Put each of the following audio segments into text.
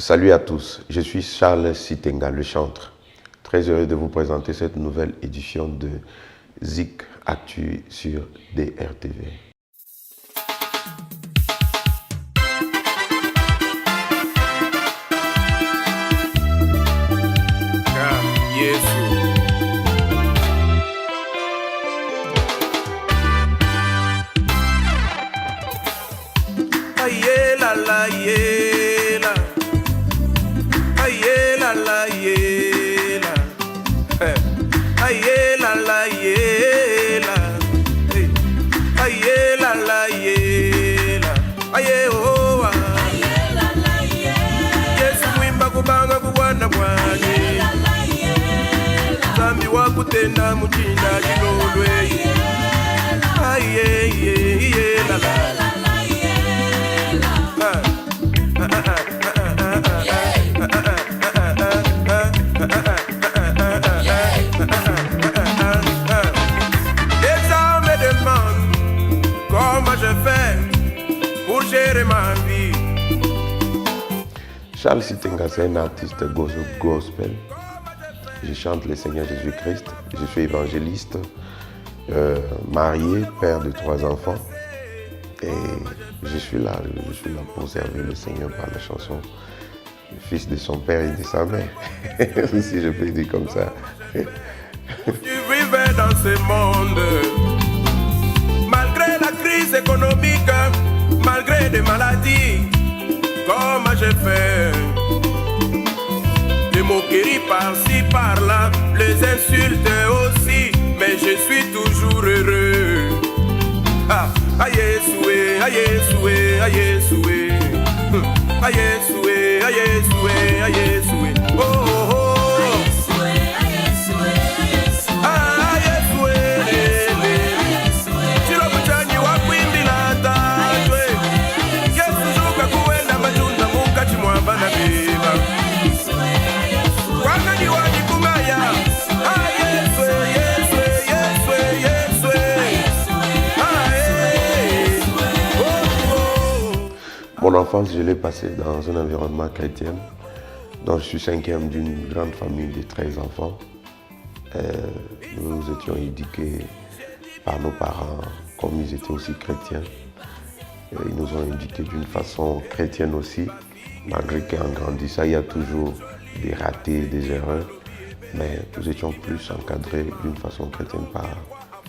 Salut à tous, je suis Charles Sitenga, le chantre. Très heureux de vous présenter cette nouvelle édition de Zik Actu sur DRTV. Tena mutinda kilolwe aye ye la Les hommes me demandent comment je fais pour gérer ma vie. Charles Sitenga, c'est un artiste gospel. Je chante le Seigneur Jésus-Christ. Je suis évangéliste, marié, père de 3 enfants. Et je suis là pour servir le Seigneur par la chanson. Le fils de son père et de sa mère, si je peux dire comme ça. Tu vivais dans ce monde, malgré la crise économique, malgré des maladies, comment j'ai fait? Des moqueries par-ci, par-là, les insultes aussi, mais je suis toujours heureux. Ah, aïe soué, aïe soué, aïe soué, aïe soué, aïe soué, aïe soué, oh oh oh. Mon enfance, je l'ai passée dans un environnement chrétien. Donc, je suis 5e d'une grande famille de 13 enfants. Nous étions éduqués par nos parents, comme ils étaient aussi chrétiens. Ils nous ont éduqués d'une façon chrétienne aussi, malgré qu'en grandissant, il y a toujours des ratés, des erreurs. Mais nous étions plus encadrés d'une façon chrétienne par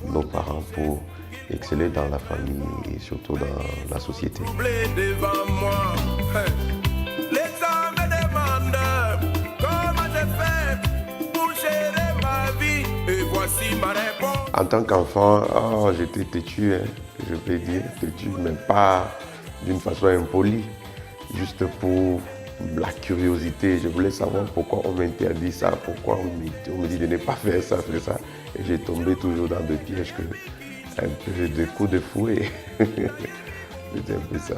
nos parents pour exceller dans la famille et surtout dans la société. En tant qu'enfant, j'étais têtu, je peux dire têtu, mais pas d'une façon impolie, juste pour la curiosité. Je voulais savoir pourquoi on m'interdit ça, pourquoi on me dit de ne pas faire ça, faire ça. Et j'ai tombé toujours dans des pièges que un peu de coups de fouet. C'était un peu ça.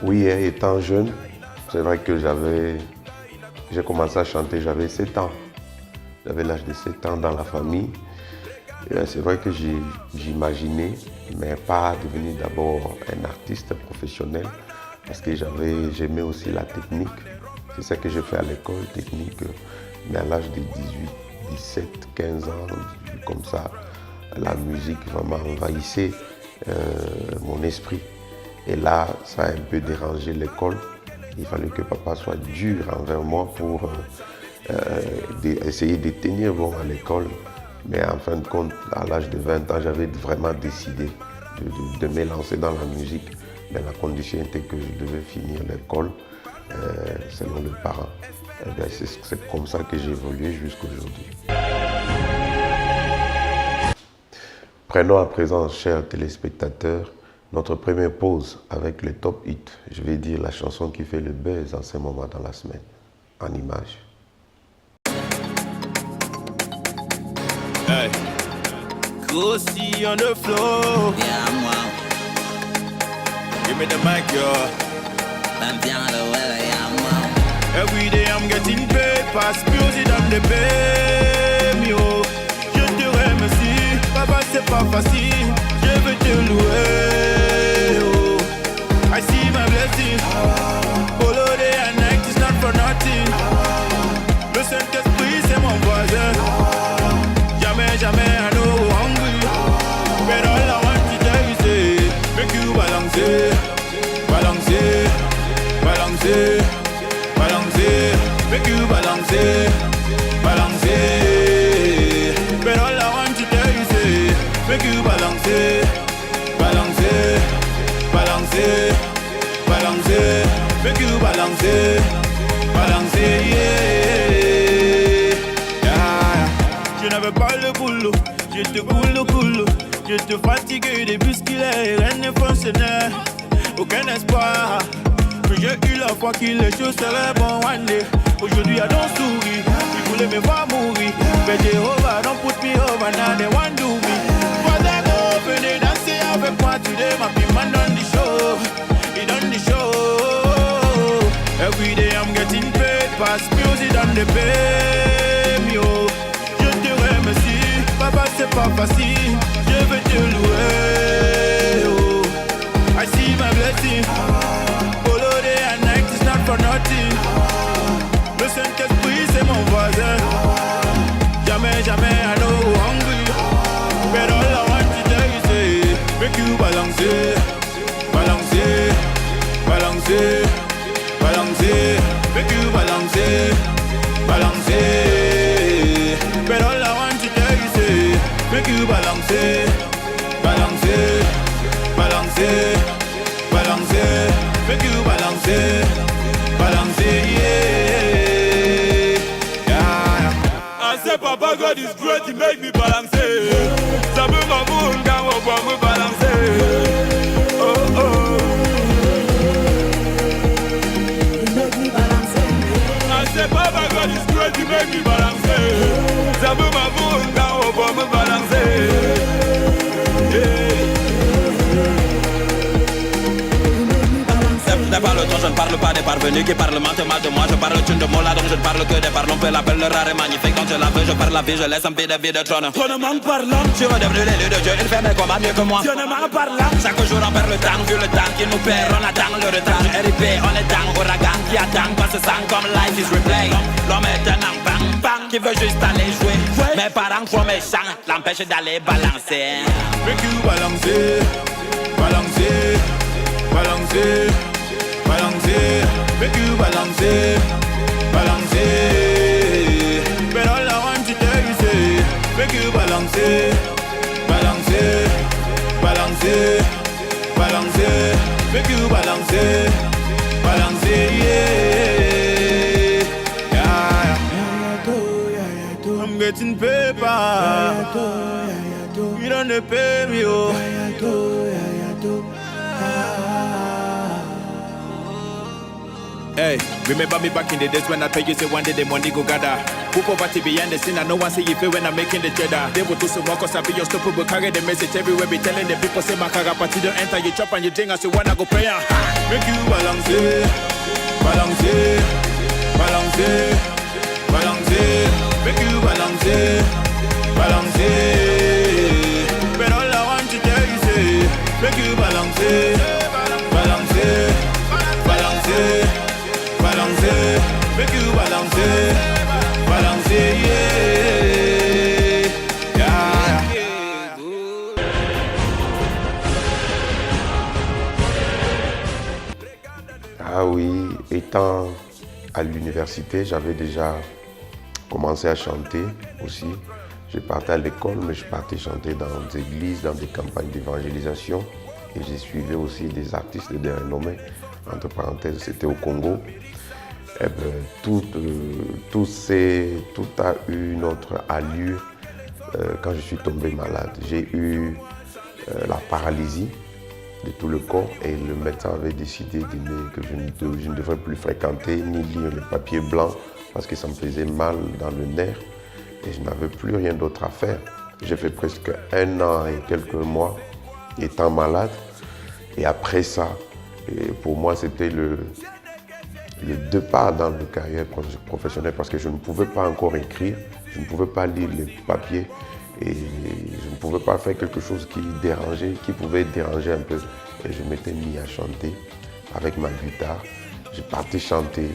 Oui, étant jeune, c'est vrai que j'ai commencé à chanter, j'avais 7 ans. J'avais l'âge de 7 ans dans la famille. C'est vrai que j'imaginais, mais pas devenir d'abord un artiste professionnel, parce que j'aimais aussi la technique. C'est ça que j'ai fait à l'école, technique. Mais à l'âge de 18, 17, 15 ans, comme ça, la musique vraiment envahissait mon esprit. Et là, ça a un peu dérangé l'école. Il fallait que papa soit dur envers moi pour essayer de tenir bon à l'école. Mais en fin de compte, à l'âge de 20 ans, j'avais vraiment décidé de me lancer dans la musique. Mais la condition était que je devais finir l'école selon les parents. C'est comme ça que j'ai évolué jusqu'à aujourd'hui. Prenons à présent, chers téléspectateurs, notre première pause avec les top hits. Je vais dire la chanson qui fait le buzz en ce moment dans la semaine, en images. Hey. Grossi on the floor. Yeah, moi. Give me the mic, yo. Ben bien le weather, yeah, moi. Every day I'm getting paid, pass music on the pay me, oh. Je te remercie, papa c'est pas facile, je veux te louer, oh. I see my blessing, Polo day and night is not for nothing. Le Saint-Esprit c'est mon voisin, jamais, jamais I know hungry. But all I want to tell you is, make you balancer, balancer, balancer. Balancer, make you balancer, balancer. But all I want to tell you is, make you balancer, balancer, balancer, balancer. Make you balancer, balancer, yeah. Yeah. Je n'avais pas le boulot, je te coule, je te fatigué des bousculés, rien ne fonctionnait, aucun espoir. Mais j'ai eu la foi que les choses seraient bon one day. Aujourd'hui, I don't souris. Ils voulaient me voir mourir. Mais Jehovah, don't put me over now, they want do me. Father, go, venez danser avec moi today. My big man done the show. He done the show. Every day I'm getting paid. Pass music on the pay me, oh. Je te remercie. Papa, c'est pas facile. Je veux te louer, oh. I see my blessing. For nothing. Le Saint-Esprit c'est mon voisin. Jamais, jamais I know hungry. But all I want to tell you is, make you balancer, balancer, balancer, balancer. Make you balancer, balancer. But all I want to tell you is, make you balancer, balancer, balancer, balancer. Make you balancer. Balancer, yeah. Yeah. I say Papa God is great, he make me balancer. Ça veut ma boule quand on va me balancer. Oh oh. You make me balancer. I say Papa God is great, he make me balancer. Ça veut ma boule quand on va me balancer. Yeah. Je parle dont je ne parle pas des parvenus qui parlent mal de moi. Je parle une de mots là donc je ne parle que des parlons. Peu l'appelle le rare et magnifique. Quand je la veux, je parle la vie, je laisse un pied de vie de trône. Trônement parlant, Je suis redevenu l'élu de Dieu, il fait mes combats mieux que moi. trônement parlant. Chaque jour on perd le temps, vu le temps qu'il nous perd. On attend le retard du RIP, on est dans ouragan qui attend. Pas se sent comme life is replay. L'homme est un bang bang qui veut juste aller jouer. Mes parents trop méchants l'empêchent d'aller balancer. Make you balancer, balancer, balancer. Balancer, make you balancer, balancer. But all I want to tell you is, make you balancer, balancer, balancer, balancer. Make you balancer, balancer, yeah. Yeah. I'm getting paper. You don't pay me, oh. Hey, remember me back in the days when I tell you say one day the money go gather. Who poverty behind the scene, I know one say you feel when I'm making the cheddar. They will do some work, cause I be unstoppable, carry the message everywhere, be telling the people say my caga party don't enter, you chop and you drink as you wanna go pray. Make you balancer, balancer, balancer, balancer. Make you balancer, balancer. But all I want to tell you say, make you balancer, balancer, balancer. Balancer, make you balancer, balancer, yeah, yeah. Ah oui, étant à l'université, j'avais déjà commencé à chanter aussi. Je partais à l'école, mais je partais chanter dans des églises, dans des campagnes d'évangélisation. Et j'ai suivi aussi des artistes de renommée. Entre parenthèses, c'était au Congo. Eh bien, tout a eu une autre allure quand je suis tombé malade. J'ai eu la paralysie de tout le corps et le médecin avait décidé que je ne devrais plus fréquenter ni lire les papiers blancs parce que ça me faisait mal dans le nerf et je n'avais plus rien d'autre à faire. J'ai fait presque 1 an et quelques mois étant malade. Et après ça, pour moi, c'était le départ dans le carrière professionnelle parce que je ne pouvais pas encore écrire, je ne pouvais pas lire les papiers et je ne pouvais pas faire quelque chose qui pouvait déranger un peu. Et je m'étais mis à chanter avec ma guitare. J'ai parti chanter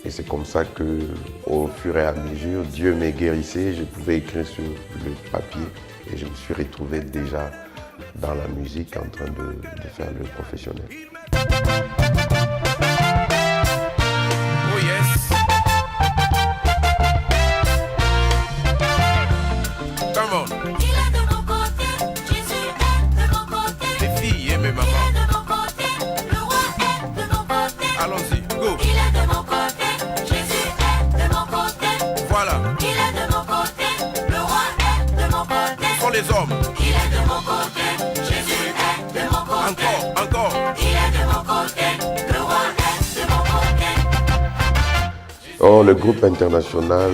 et c'est comme ça que, au fur et à mesure, Dieu me guérissait. Je pouvais écrire sur le papier et je me suis retrouvé déjà dans la musique en train de faire le professionnel. Oh yes. Come on. Il est de mon côté, Jésus est de mon côté. Les filles et mes mamans. Il est de mon côté, le roi est de mon côté. Allons-y, go. Il est de mon côté, Jésus est de mon côté. Voilà. Il est de mon côté, le roi est de mon côté. Ce sont les hommes. Il est de mon côté, Jésus est de mon côté. Encore. Il est de mon côté, le roi est de mon côté. Oh, le groupe international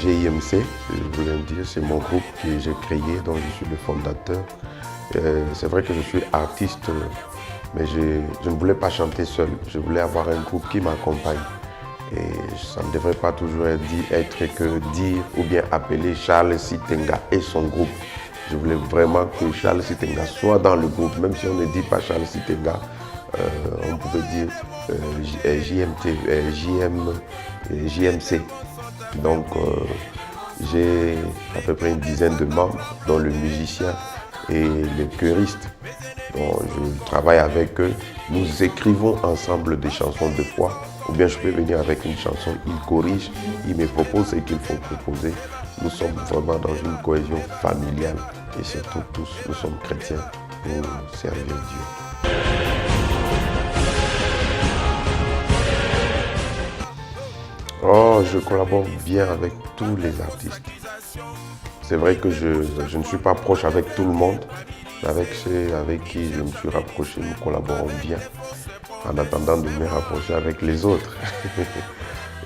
GIMC, je voulais dire, c'est mon groupe que j'ai créé, dont je suis le fondateur. C'est vrai que je suis artiste, mais je ne voulais pas chanter seul. Je voulais avoir un groupe qui m'accompagne. Et ça ne devrait pas toujours être que dire ou bien appeler Charles Sitenga et son groupe. Je voulais vraiment que Charles Sitenga soit dans le groupe, même si on ne dit pas Charles Sitenga, on pouvait dire JMC. Donc j'ai à peu près une dizaine de membres, dont le musicien et le choriste. Donc, je travaille avec eux. Nous écrivons ensemble des chansons de foi. Ou bien je peux venir avec une chanson, ils corrigent, ils me proposent ce qu'il faut proposer. Nous sommes vraiment dans une cohésion familiale et surtout tous, nous sommes chrétiens pour servir Dieu. Oh, je collabore bien avec tous les artistes. C'est vrai que je ne suis pas proche avec tout le monde, mais avec ceux avec qui je me suis rapproché, nous collaborons bien, en attendant de me rapprocher avec les autres.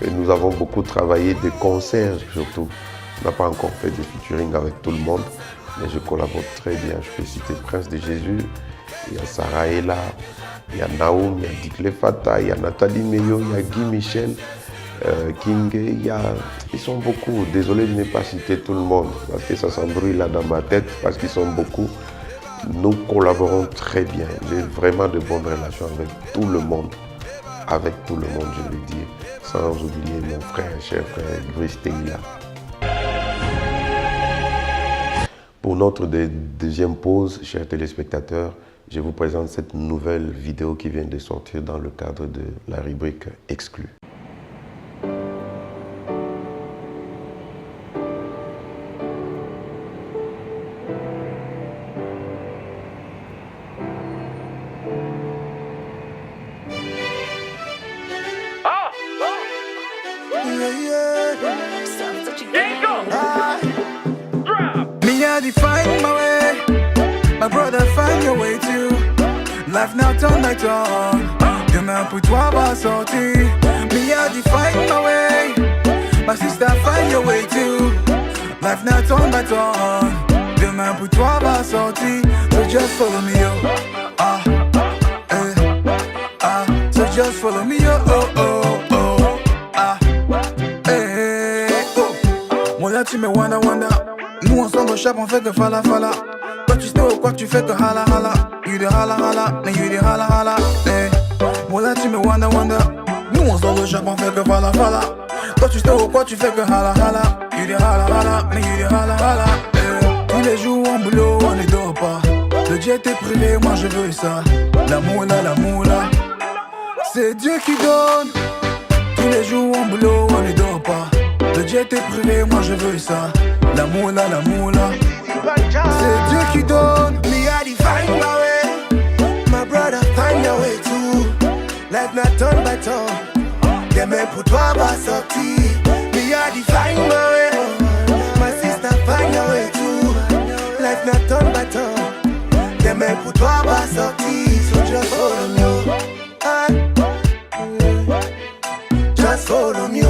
Et nous avons beaucoup travaillé des concerts surtout. On n'a pas encore fait des featuring avec tout le monde, mais je collabore très bien. Je peux citer Prince de Jésus, il y a Sarah Ella, il y a Naoum, il y a Dikle Fata, il y a Nathalie Meyo, il y a Guy Michel, King, ils sont beaucoup. Désolé de ne pas citer tout le monde, parce que ça s'embrouille là dans ma tête, parce qu'ils sont beaucoup. Nous collaborons très bien. J'ai vraiment de bonnes relations avec tout le monde. Avec tout le monde, je veux dire. Sans oublier mon frère, cher frère, Brice Teila. Pour notre deuxième pause, chers téléspectateurs, je vous présente cette nouvelle vidéo qui vient de sortir dans le cadre de la rubrique Exclus. Find my way, my brother find your way too. Life now turn by turn. Demain pour toi va sortir. Me I find my way, my sister find your way too. Life now turn by turn. Demain pour toi va sortir. So just follow me yo. So just follow me yo. Moi là tu me wonder. Nous ensemble au chap on fait que fala. Toi tu sais ou quoi tu fais que hala. You the hala, mais you the hala. Moi là tu me wonder. Nous ensemble au chap on fait que fala. Toi tu sais ou quoi tu fais que hala. You the hala, mais you the hala. Tous les jours en boulot on ne dort pas. Le jet est privé, moi je veux ça. La moula. C'est Dieu qui donne. Tous les jours en boulot on ne dort pas. Le jet est privé, moi je veux ça. La moula. C'est Dieu qui donne. Me I find my way. My brother find your way too. Life not turn by turn. Demain pour toi va sortir. Me I find my way. My sister find your way too. Life not turn by turn. Demain pour toi va sortir. So just follow me. Just follow me.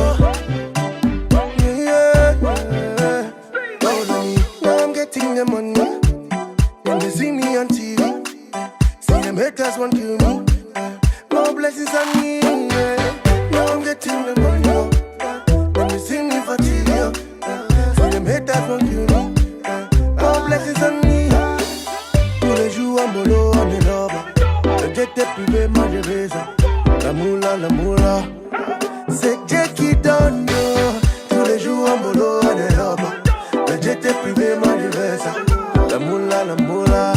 ça. La moula, c'est Dieu qui donne. Tous les jours en boulot, on est là-bas. Le jet est privé, moi je veux ça. La moula,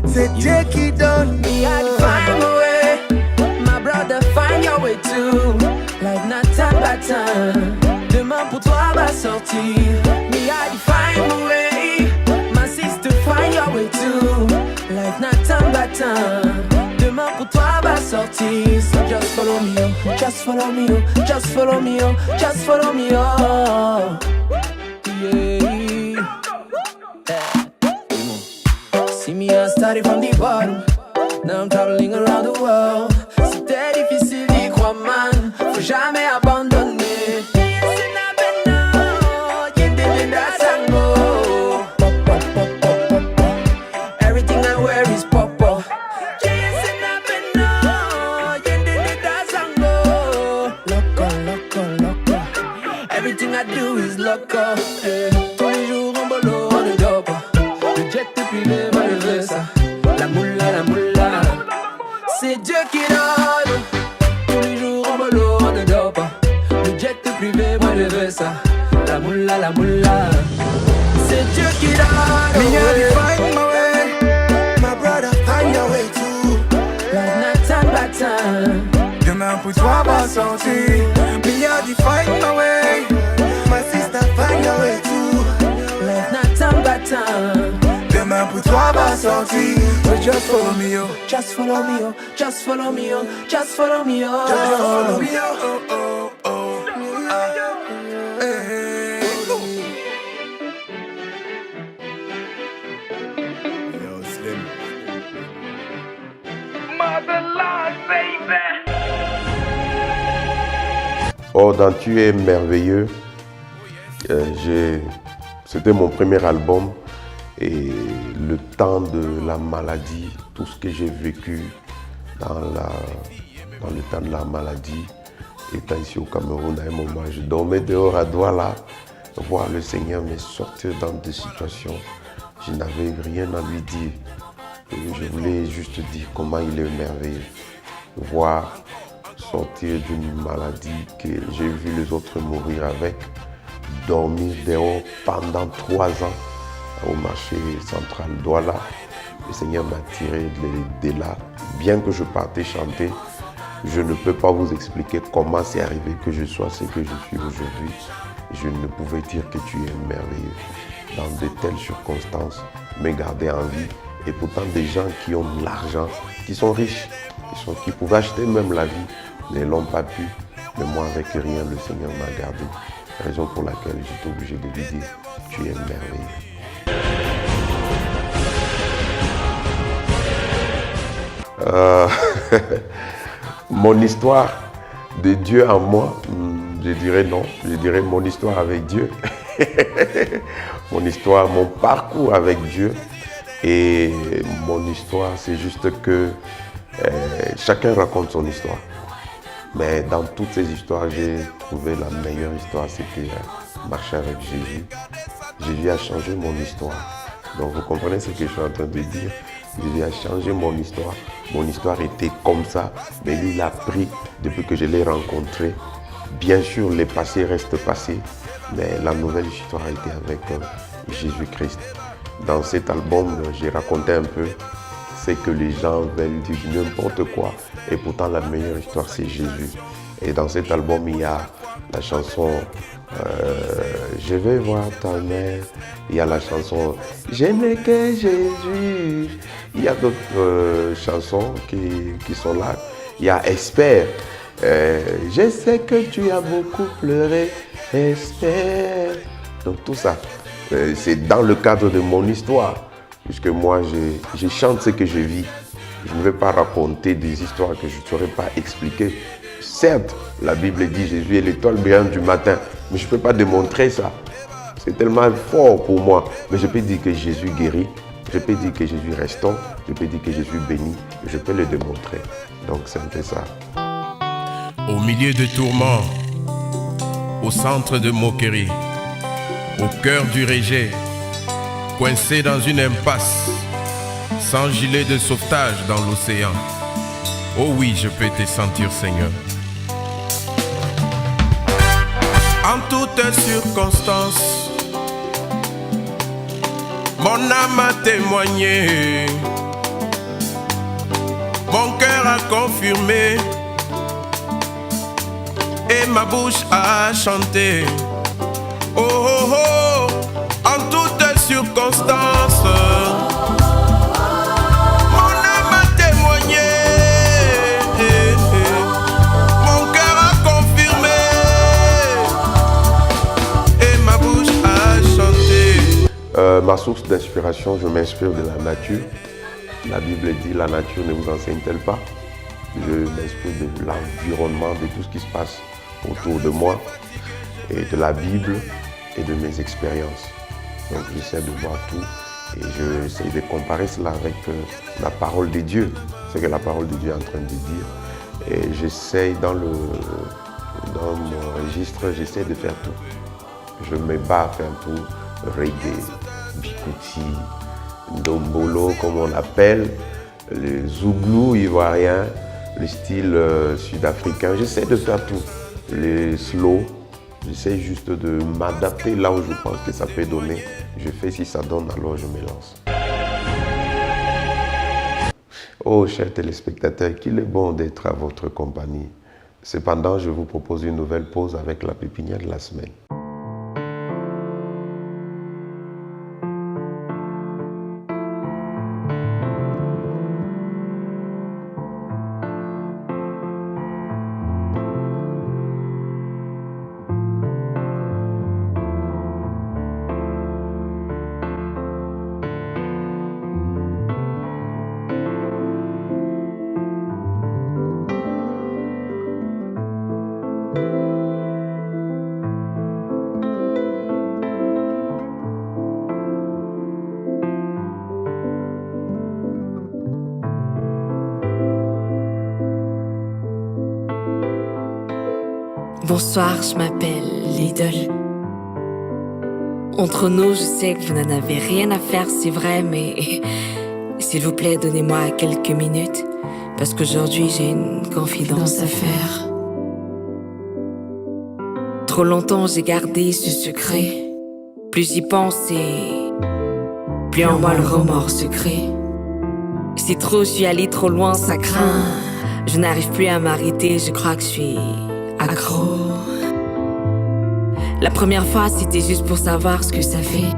c'est Dieu qui donne. Me had to find my way, my brother find your way too. Life not time by time, demain pour toi va sortir. Me had to find my way, my sister find your way too. Life not time by time, demain pour toi va sortir. So just follow me, oh, just follow me, oh, just follow me, oh, just follow me, oh. Yeah. See me, I started from the bottom. Now I'm traveling around the world. C'était difficile d'y croire, man. Faut jamais abandonner. Everything I wear is pop-up. Loco. Everything I do is loco. Tous les jours en bolo, on est dope. Le jet est privé, moi je veux ça. La moula, c'est Dieu qui donne. Tous les jours en bolo, on ne dort pas. Le jet est privé, moi je veux ça. La moula, c'est Dieu qui donne. Me had to find my way. My brother, find your way too. Life not time by time. Demain pour toi va sortir. Me had to find my way. My sister, find your way too. Life not time by time. Demain pour toi va sortir. So just follow me, yo. Just follow me, oh, just follow me, oh, just follow me, oh. Just follow me, oh. Hey. Yo, Slim. Oh, dans Tu es merveilleux, c'était mon premier album et le temps de la maladie, tout ce que j'ai vécu dans le temps de la maladie, étant ici au Cameroun, à un moment, je dormais dehors à Douala, voir le Seigneur me sortir dans des situations, je n'avais rien à lui dire. Et je voulais juste dire comment il est merveilleux, voir sortir d'une maladie que j'ai vu les autres mourir avec, dormir dehors pendant 3 ans au marché central Douala. Le Seigneur m'a tiré de là. Bien que je partais chanter, je ne peux pas vous expliquer comment c'est arrivé que je sois ce que je suis aujourd'hui. Je ne pouvais dire que tu es merveilleux. Dans de telles circonstances, me garder en vie. Et pourtant des gens qui ont de l'argent, qui sont riches, qui pouvaient acheter même la vie, ne l'ont pas pu. Mais moi, avec rien, le Seigneur m'a gardé. Raison pour laquelle j'étais obligé de lui dire, tu es merveilleux. Mon histoire de Dieu en moi, je dirais non. Je dirais mon histoire avec Dieu. Mon histoire, mon parcours avec Dieu. Et mon histoire, c'est juste que chacun raconte son histoire. Mais dans toutes ces histoires, j'ai trouvé la meilleure histoire, c'était marcher avec Jésus. Jésus a changé mon histoire. Donc vous comprenez ce que je suis en train de dire. Jésus a changé mon histoire. Mon histoire était comme ça, mais lui, il a pris depuis que je l'ai rencontré. Bien sûr, le passé reste passé, mais la nouvelle histoire a été avec Jésus-Christ. Dans cet album, j'ai raconté un peu ce que les gens veulent dire n'importe quoi. Et pourtant, la meilleure histoire, c'est Jésus. Et dans cet album, il y a la chanson Je vais voir ta mère. Il y a la chanson Je n'ai que Jésus. Il y a d'autres chansons qui sont là. Il y a Espère. Je sais que tu as beaucoup pleuré. Espère. Donc tout ça, c'est dans le cadre de mon histoire. Puisque moi, je chante ce que je vis. Je ne vais pas raconter des histoires que je ne saurais pas expliquer. Certes, la Bible dit Jésus est l'étoile brillante du matin, mais je ne peux pas démontrer ça. C'est tellement fort pour moi. Mais je peux dire que Jésus guérit, je peux dire que Jésus restaure, je peux dire que Jésus bénit, je peux le démontrer. Donc c'est un peu ça. Au milieu de tourments, au centre de moquerie, au cœur du rejet, coincé dans une impasse, sans gilet de sauvetage dans l'océan. Oh oui, je peux te sentir, Seigneur. En toutes circonstances, mon âme a témoigné, mon cœur a confirmé, et ma bouche a chanté. Oh oh oh, en toutes circonstances, mon âme a témoigné, mon cœur a confirmé, et ma bouche a chanté. Ma source d'inspiration, je m'inspire de la nature. La Bible dit, la nature ne vous enseigne-t-elle pas? Je m'inspire de l'environnement, de tout ce qui se passe autour de moi, et de la Bible et de mes expériences. Donc j'essaie de voir tout et j'essaie de comparer cela avec la parole de Dieu, ce que la parole de Dieu est en train de dire. Et j'essaie dans mon registre, j'essaie de faire tout. Je me bats à faire tout, reggae, bikuti, ndombolo comme on appelle, les zouglou ivoiriens, le style sud-africain. J'essaie de faire tout, les slow. J'essaie juste de m'adapter là où je pense que ça peut donner. Je fais, si ça donne, alors je me lance. Oh, chers téléspectateurs, qu'il est bon d'être à votre compagnie. Cependant, je vous propose une nouvelle pause avec la pépinière de la semaine. Bonsoir, je m'appelle Lidl. Entre nous, je sais que vous n'en avez rien à faire, c'est vrai, mais s'il vous plaît, donnez-moi quelques minutes, parce qu'aujourd'hui, j'ai une confidence à faire. Trop longtemps, j'ai gardé ce secret. Plus j'y pense et plus en moi le remords se crée. Si trop je suis allé trop loin, ça craint. Je n'arrive plus à m'arrêter, je crois que je suis accro. La première fois, c'était juste pour savoir ce que ça fait.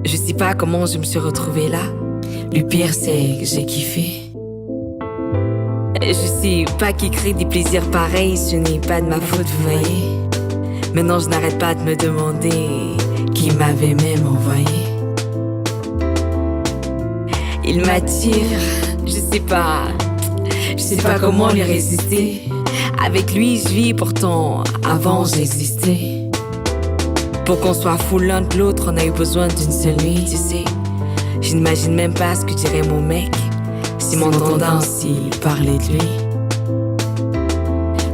Je sais pas comment je me suis retrouvée là. Le pire, c'est que j'ai kiffé. Je sais pas qui crée des plaisirs pareils, ce n'est pas de ma faute, vous voyez. Maintenant, je n'arrête pas de me demander qui m'avait même envoyé. Il m'attire, je sais pas comment lui résister. Avec lui, je vis, pourtant, avant j'existais. Pour qu'on soit fou l'un de l'autre, on a eu besoin d'une seule nuit, tu sais. Je n'imagine même pas ce que dirait mon mec si m'entendait ainsi parler de lui.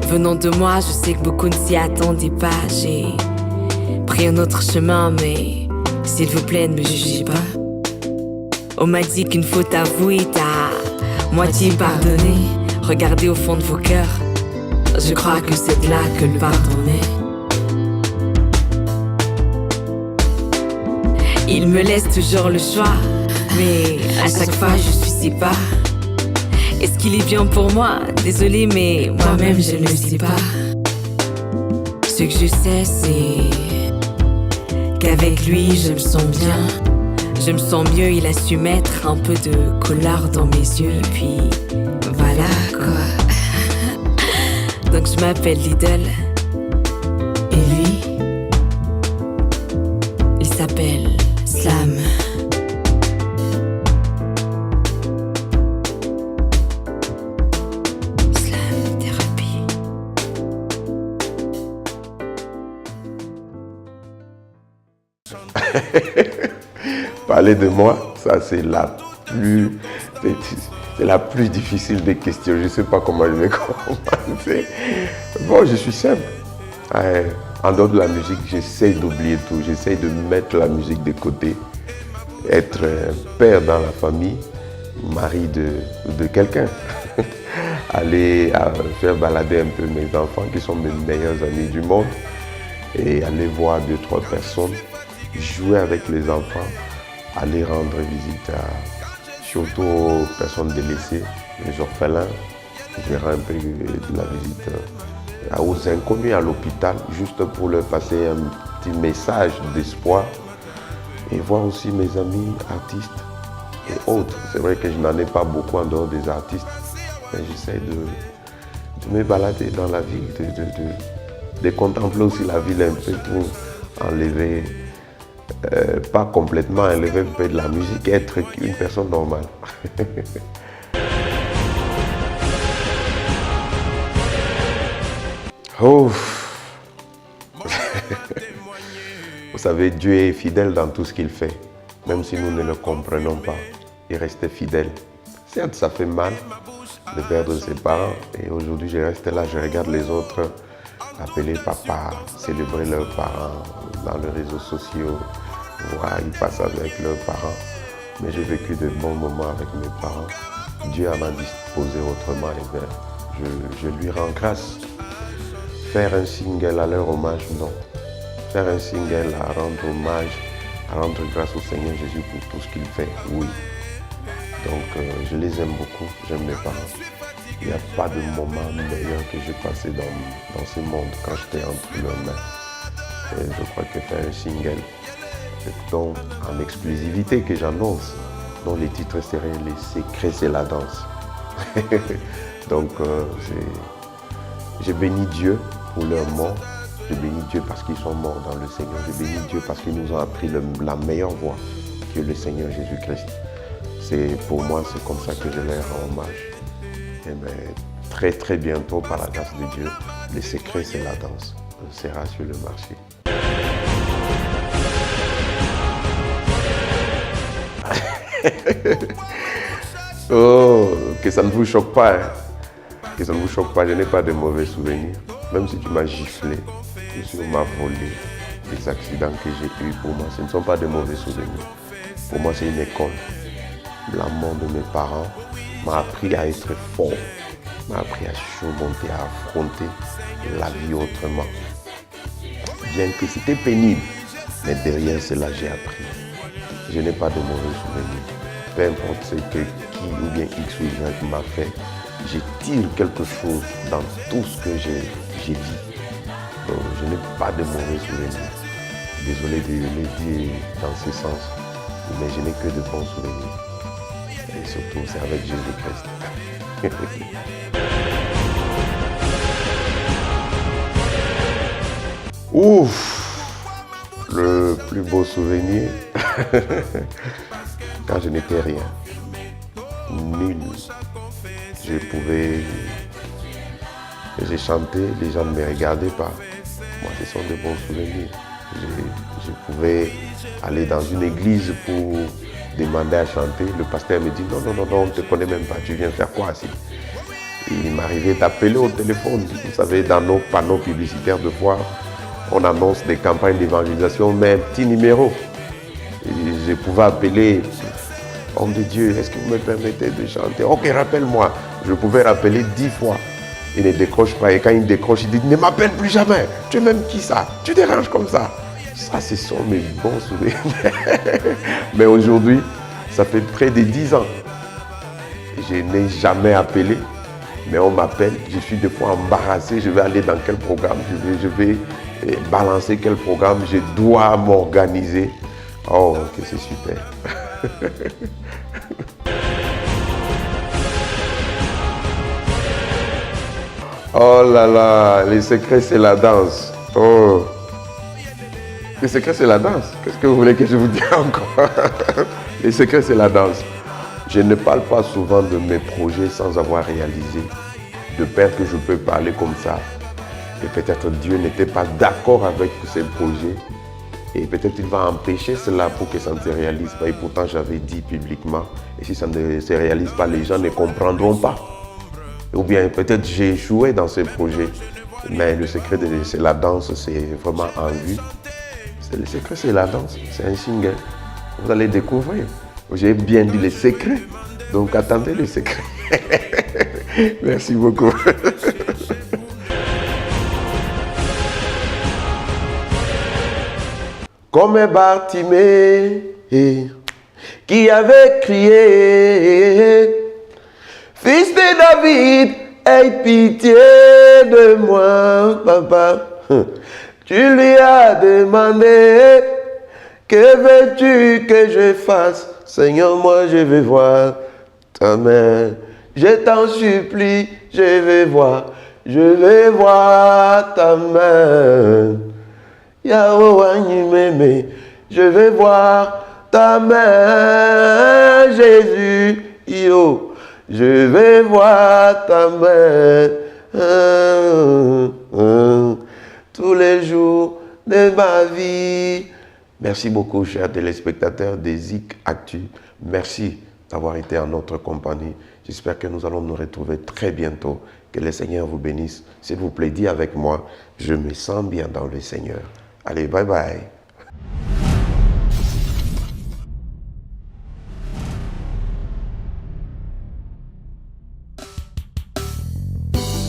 Venant de moi, je sais que beaucoup ne s'y attendaient pas. J'ai pris un autre chemin, mais s'il vous plaît, ne me jugez pas. On m'a dit qu'une faute avouée est à moitié pardonnée. Regardez au fond de vos cœurs, je crois que c'est de là que le pardon est. Il me laisse toujours le choix, mais à chaque fois je suis si pas. Est-ce qu'il est bien pour moi? Désolée, mais moi-même je ne le sais pas. Ce que je sais, c'est qu'avec lui je me sens bien. Je me sens mieux, il a su mettre un peu de couleur dans mes yeux. Et puis voilà quoi. Donc je m'appelle Lidl. Et lui, il s'appelle Slam. Slam thérapie. Parler de moi, ça c'est la plus difficile des questions. Je ne sais pas comment je vais commencer. Bon, je suis simple. En dehors de la musique, j'essaie d'oublier tout. J'essaie de mettre la musique de côté. Être père dans la famille, mari de quelqu'un. aller faire balader un peu mes enfants qui sont mes meilleurs amis du monde et aller voir 2-3 personnes, jouer avec les enfants, aller rendre visite surtout aux personnes délaissées, les orphelins. Je rends un peu de la visite aux inconnus à l'hôpital, juste pour leur passer un petit message d'espoir et voir aussi mes amis artistes et autres. C'est vrai que je n'en ai pas beaucoup en dehors des artistes, mais j'essaie de me balader dans la ville, de contempler aussi la ville un peu pour enlever, pas complètement enlever un peu de la musique, être une personne normale. Oh. Vous savez, Dieu est fidèle dans tout ce qu'il fait, même si nous ne le comprenons pas. Il reste fidèle. Certes, ça fait mal de perdre ses parents et aujourd'hui je reste là, je regarde les autres appeler papa, célébrer leurs parents dans les réseaux sociaux, voir, ils passent avec leurs parents. Mais j'ai vécu de bons moments avec mes parents. Dieu en a disposé autrement et bien, je lui rends grâce. Faire un single à leur hommage, non. Faire un single à rendre hommage, à rendre grâce au Seigneur Jésus pour tout ce qu'il fait, oui. Donc je les aime beaucoup, j'aime mes parents. Il n'y a pas de moment meilleur que j'ai passé dans ce monde quand j'étais entre leurs mains. Et je crois que faire un single, donc en exclusivité que j'annonce, dont les titres seraient Les secrets, c'est la danse. Donc j'ai béni Dieu pour leur mort. Je bénis Dieu parce qu'ils sont morts dans le Seigneur. Je bénis Dieu parce qu'ils nous ont appris la meilleure voie, qui est le Seigneur Jésus-Christ. Pour moi, c'est comme ça que je leur rends hommage. Et bien, très très bientôt, par la grâce de Dieu, Les secrets, c'est la danse, sera sur le marché. Oh, que ça ne vous choque pas, hein? Que ça ne vous choque pas, je n'ai pas de mauvais souvenirs. Même si tu m'as giflé, si on m'a volé, les accidents que j'ai eus, pour moi, ce ne sont pas de mauvais souvenirs. Pour moi, c'est une école. La mort de mes parents m'a appris à être fort, m'a appris à surmonter, à affronter la vie autrement. Bien que c'était pénible, mais derrière cela, j'ai appris. Je n'ai pas de mauvais souvenirs. Peu importe ce que qui ou bien X ou Y m'a fait, je tire quelque chose dans tout ce que j'ai dit. Donc, je n'ai pas de mauvais souvenirs. Désolé de le dire dans ce sens, mais je n'ai que de bons souvenirs. Et surtout, c'est avec Jésus-Christ. Ouf! Le plus beau souvenir, quand je n'étais rien, nul. J'ai chanté, les gens ne me regardaient pas. Moi, ce sont de bons souvenirs. Je pouvais aller dans une église pour demander à chanter. Le pasteur me dit non, on ne te connaît même pas, tu viens faire quoi ici? Il m'arrivait d'appeler au téléphone. Vous savez, dans nos panneaux publicitaires de fois, on annonce des campagnes d'évangélisation, mais un petit numéro. Et je pouvais appeler, homme de Dieu, est-ce que vous me permettez de chanter? Ok, rappelle-moi. Je pouvais rappeler 10 fois. Il ne décroche pas. Et quand il décroche, il dit, ne m'appelle plus jamais. Tu es même qui ça? Tu déranges comme ça. Ça, ce sont mes bons souvenirs. Mais aujourd'hui, ça fait près de 10 ans. Je n'ai jamais appelé, mais on m'appelle. Je suis des fois embarrassé. Je vais aller dans quel programme? Je vais balancer quel programme? Je dois m'organiser. Oh, que c'est super. Oh là là, les secrets, c'est la danse. Oh. Les secrets, c'est la danse. Qu'est-ce que vous voulez que je vous dise encore? Les secrets, c'est la danse. Je ne parle pas souvent de mes projets sans avoir réalisé. De peur que je peux parler comme ça. Et peut-être Dieu n'était pas d'accord avec ces projets. Et peut-être il va empêcher cela pour que ça ne se réalise pas. Et pourtant, j'avais dit publiquement. Et si ça ne se réalise pas, les gens ne comprendront pas. Ou bien peut-être j'ai échoué dans ce projet. Mais le secret, c'est la danse, c'est vraiment en vue. Le secret, c'est la danse. C'est un single. Vous allez découvrir. J'ai bien dit les secrets. Donc attendez le secret. Merci beaucoup. Comme un Bartimée qui avait crié, Fils de David, aie pitié de moi, papa. Tu lui as demandé, que veux-tu que je fasse? Seigneur, moi je vais voir ta main. Je t'en supplie, je vais voir ta main. Yahweh, je vais voir ta main, Jésus, yo. Je vais voir ta main tous les jours de ma vie. Merci beaucoup, chers téléspectateurs des Zik Actu. Merci d'avoir été en notre compagnie. J'espère que nous allons nous retrouver très bientôt. Que le Seigneur vous bénisse. S'il vous plaît, dis avec moi, je me sens bien dans le Seigneur. Allez, bye bye.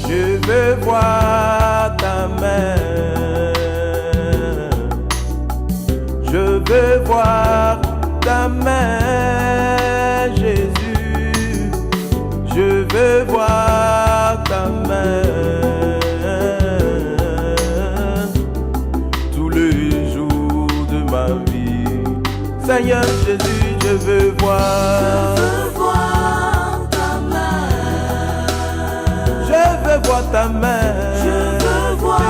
Je veux voir ta main. Je veux voir ta main, Jésus. Je veux voir ta main. Tous les jours de ma vie. Seigneur Jésus, je veux voir. Vois ta main, je veux voir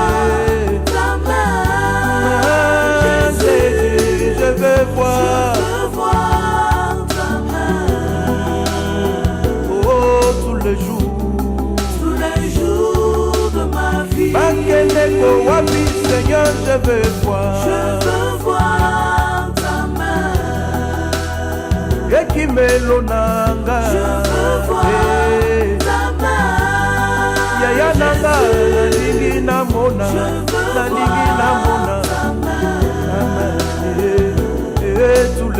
ta main, Jésus, je veux voir ta main, oh, tous les jours de ma vie. Bakeneko wapi, Seigneur, je veux voir ta main, Ekimelo nanga, je veux voir ta main. Yaya nanga, nalingi namona, nalingi namona, tous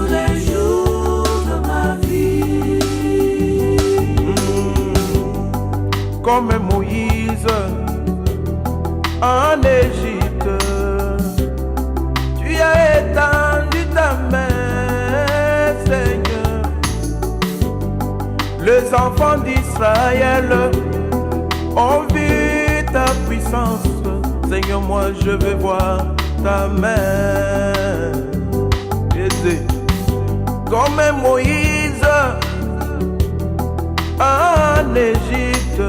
les jours de ma vie. Comme Moïse en Égypte, tu as étendu ta main, Seigneur. Les enfants d'Israël ont vu ta puissance. Seigneur, moi je veux voir ta main. Comme Moïse en Égypte,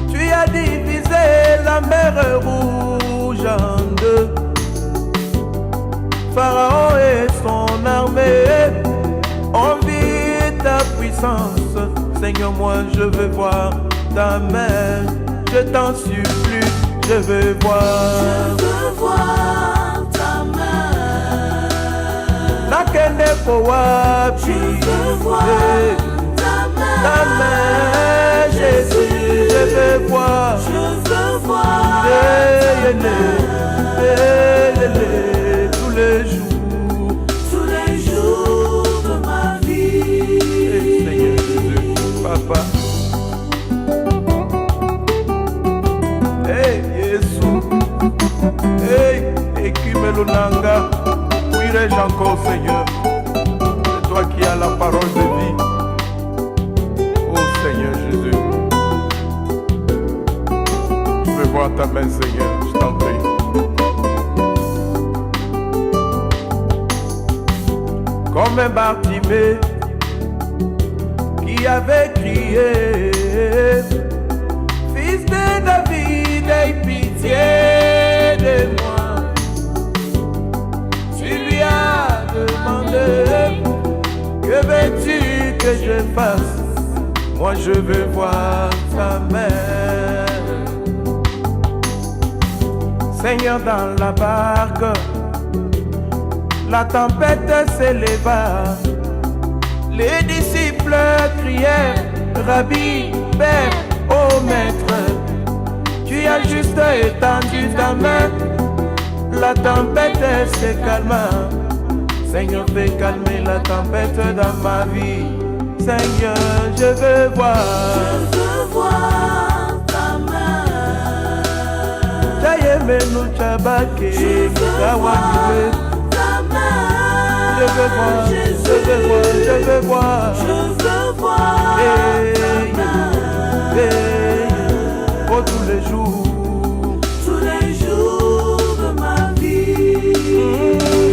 tu as divisé la mer rouge en deux. Pharaon et son armée ont vu ta puissance. Seigneur, moi je veux voir ta main. Je t'en supplie, je veux voir ta main. Nakende po wapi, je veux voir ta main, Jésus, je veux voir tous les jours de ma vie. Seigneur Jésus, Papa. Hey, Jésus. Hey, Ekimelo Nanga. Où encore, Seigneur? C'est toi qui as la parole de vie. Oh Seigneur Jésus. Je veux voir ta main, Seigneur, je t'en prie. Comme un Bartimée qui avait crié, Fils de David, aie pitié de moi. Tu lui as demandé, que veux-tu que je fasse? Moi je veux voir ta main. Seigneur, dans la barque, la tempête s'éleva. Les disciples crièrent, Rabbi, Père, ô Maître, tu as juste étendu ta main. La tempête se calma. Seigneur, fais calmer la tempête dans ma vie. Seigneur, je veux voir ta main. Taïemé nous chabake, Je veux voir ta main. Je veux voir, je veux voir, je veux voir. Je veux voir ta main. Oh, tous les jours de ma vie.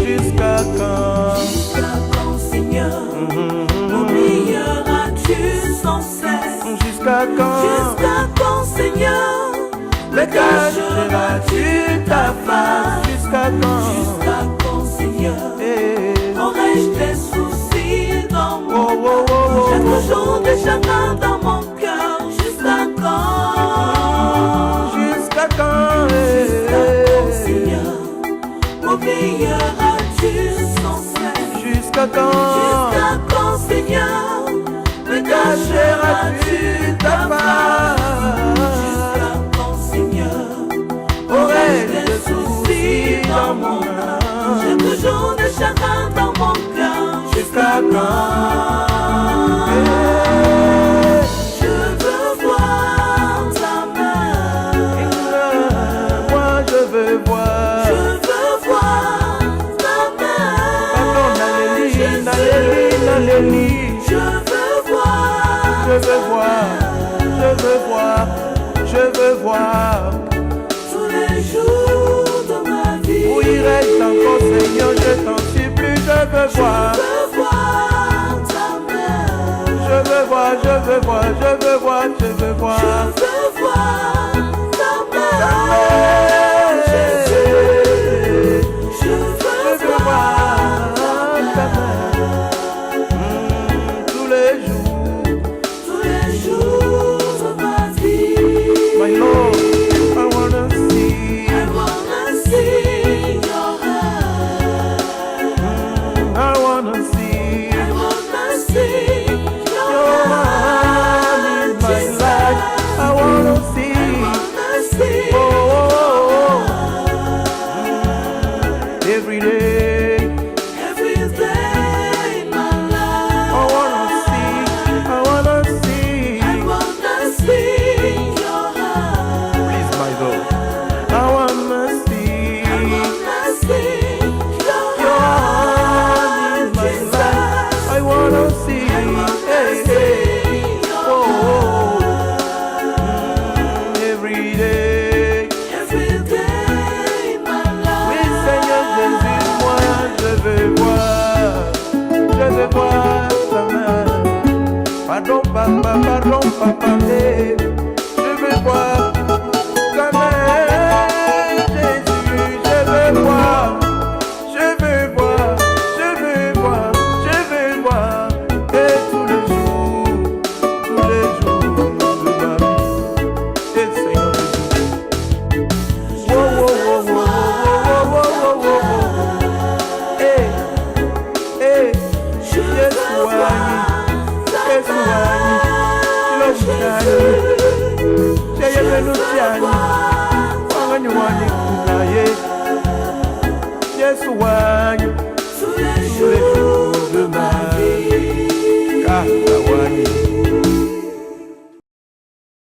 Jusqu'à quand? Jusqu'à quand, Seigneur, m'oublieras-tu sans cesse? Jusqu'à quand? Jusqu'à quand, Seigneur, Me cacheras-tu ta face? Jusqu'à quand? Jusqu'à quand, Seigneur, aurais-je des soucis dans mon Oh, oh, oh, oh, J'ai oh. toujours des chagrins dans mon cœur. Jusqu'à quand? Jusqu'à quand? Jusqu'à quand, Seigneur, m'oublieras-tu sans cesse? Jusqu'à quand? Jusqu'à quand, Seigneur, me cacheras-tu ta face? Jusqu'à quand, Seigneur, aurais-je des soucis dans mon âme? J'ai toujours des chagrins dans mon cœur. Jusqu'à quand? Je veux voir ta main. Moi je veux voir. Je veux voir ta main. Pardon, Nalélie, Jésus. Nalélie, Nalélie. Je veux voir. Je veux voir, je veux voir, je veux voir. Tous les jours de ma vie. Où il reste encore, Seigneur, je t'en supplie, je veux voir. Je veux voir ta main. Je veux voir, je veux voir, je veux voir, je veux voir. Je veux voir ta main. Jésus. Je veux voir ta main. Tous les jours de ma vie. My Lord, I wanna see. I wanna see your hand. I wanna see. I wanna see your Your hand in my life. I wanna see. Oh, every day. every day in my life. I wanna see. I wanna see. I wanna see your hand. Please, my Lord. I wanna see. I wanna see your Your hand, hand in my Jesus. life. I wanna see. I wanna Hey, see hey. your Oh, hand. every day. Every day in my life. Oui, Seigneur Jésus, moi je veux voir ta main. Pardon, papa, je veux voir